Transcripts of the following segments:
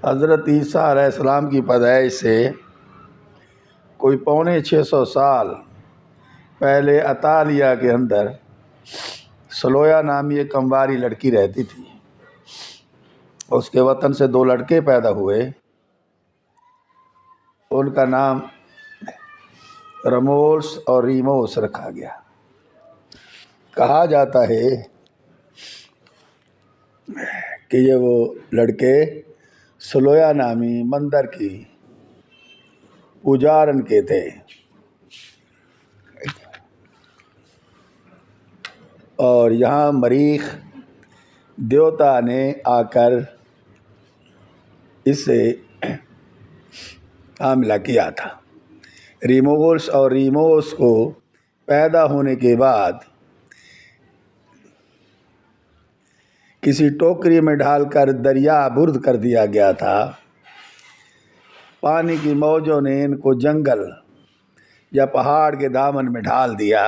حضرت عیسیٰ علیہ السلام کی پیدائش سے کوئی 650 سال پہلے اطالیہ کے اندر سلویا نامی ایک کمواری لڑکی رہتی تھی. اس کے وطن سے 2 لڑکے پیدا ہوئے. ان کا نام رموس اور ریموس رکھا گیا. کہا جاتا ہے کہ یہ وہ لڑکے سلویا نامی مندر کی پجارن کے تھے اور یہاں مریخ دیوتا نے آ کر اس سے حاملہ کیا تھا. ریموس اور ریموس کو پیدا ہونے کے بعد کسی ٹوکری میں ڈال کر دریا برد کر دیا گیا تھا. پانی کی موجوں نے ان کو جنگل یا پہاڑ کے دامن میں ڈال دیا.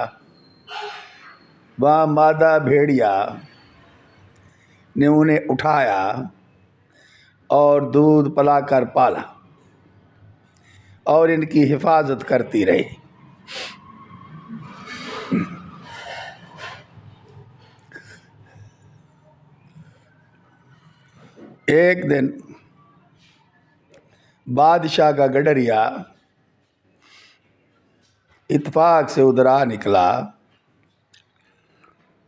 وہاں مادہ بھیڑیا نے انہیں اٹھایا اور دودھ پلا کر پالا اور ان کی حفاظت کرتی رہی. ایک دن بادشاہ کا گڈریا اتفاق سے ادھر آ نکلا.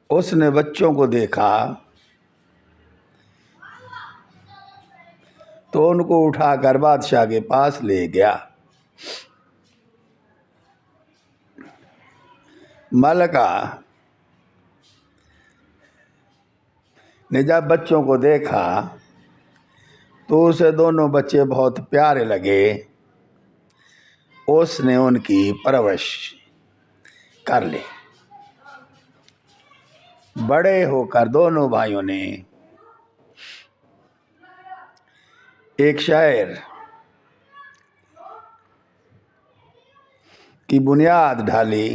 اس نے بچوں کو دیکھا تو ان کو اٹھا کر بادشاہ کے پاس لے گیا. ملکہ نے جب بچوں کو دیکھا تو اسے دونوں بچے بہت پیارے لگے. اس نے ان کی پرورش کر لی. بڑے ہو کر دونوں بھائیوں نے ایک شہر کی بنیاد ڈالی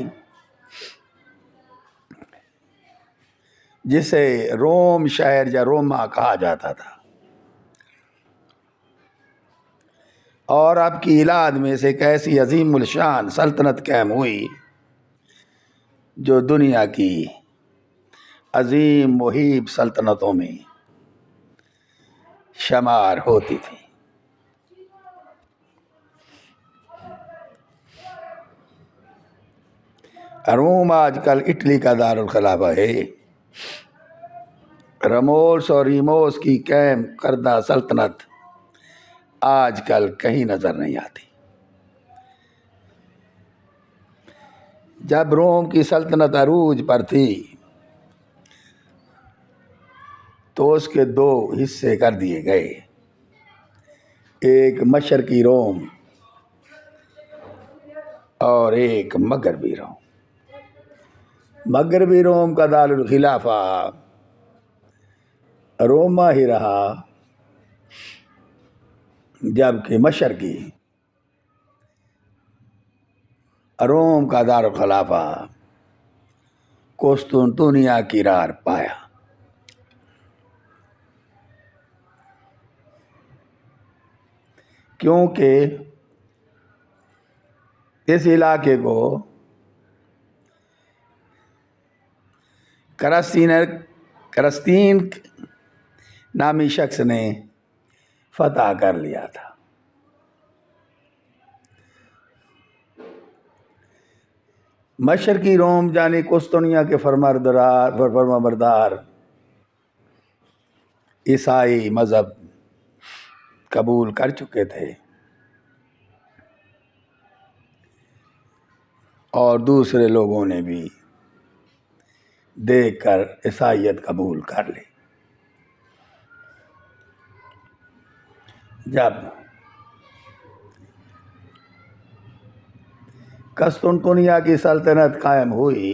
جسے روم شہر یا روما کہا جاتا تھا. اور اب کی ایلاد میں سے ایک ایسی عظیم الشان سلطنت قائم ہوئی جو دنیا کی عظیم مہیب سلطنتوں میں شمار ہوتی تھی. روم آج کل اٹلی کا دارالخلافہ ہے. رموس اور ریموس کی قائم کردہ سلطنت آج کل کہیں نظر نہیں آتی. جب روم کی سلطنت عروج پر تھی تو اس کے 2 حصے کر دیے گئے. ایک مشرقی روم اور ایک مغربی روم. مغربی روم کا دارالخلافہ روما ہی رہا جبکہ مشرقی روم کا دارالخلافہ قسطنطنیہ کی رار پایا. کیونکہ اس علاقے کو کرسطین نامی شخص نے فتح کر لیا تھا. مشرقی روم یعنی قسطنطنیہ کے فرما بردار عیسائی مذہب قبول کر چکے تھے اور دوسرے لوگوں نے بھی دیکھ کر عیسائیت قبول کر لی. جب قسطنطنیہ کی سلطنت قائم ہوئی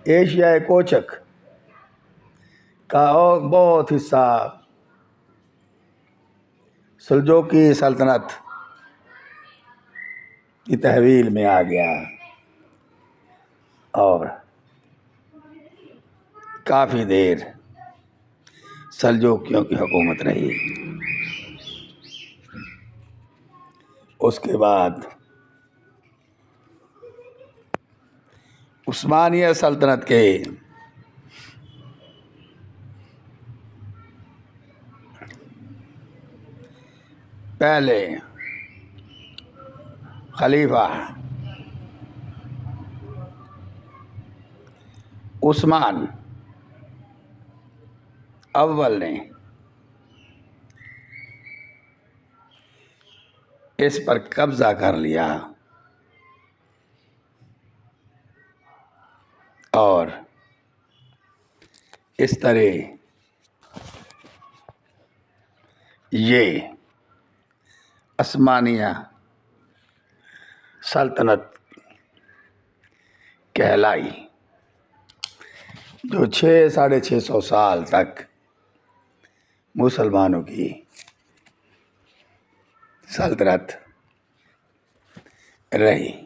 ایشیائے کوچک کا بہت حصہ سلجوقی سلطنت کی تحویل میں آ گیا اور کافی دیر سلجوقیوں کی حکومت رہی۔ اس کے بعد عثمانیہ سلطنت کے پہلے خلیفہ عثمان اول نے اس پر قبضہ کر لیا اور اس طرح یہ عثمانیہ سلطنت کہلائی، جو 600-650 سال تک مسلمانوں کی سلطنت رہی۔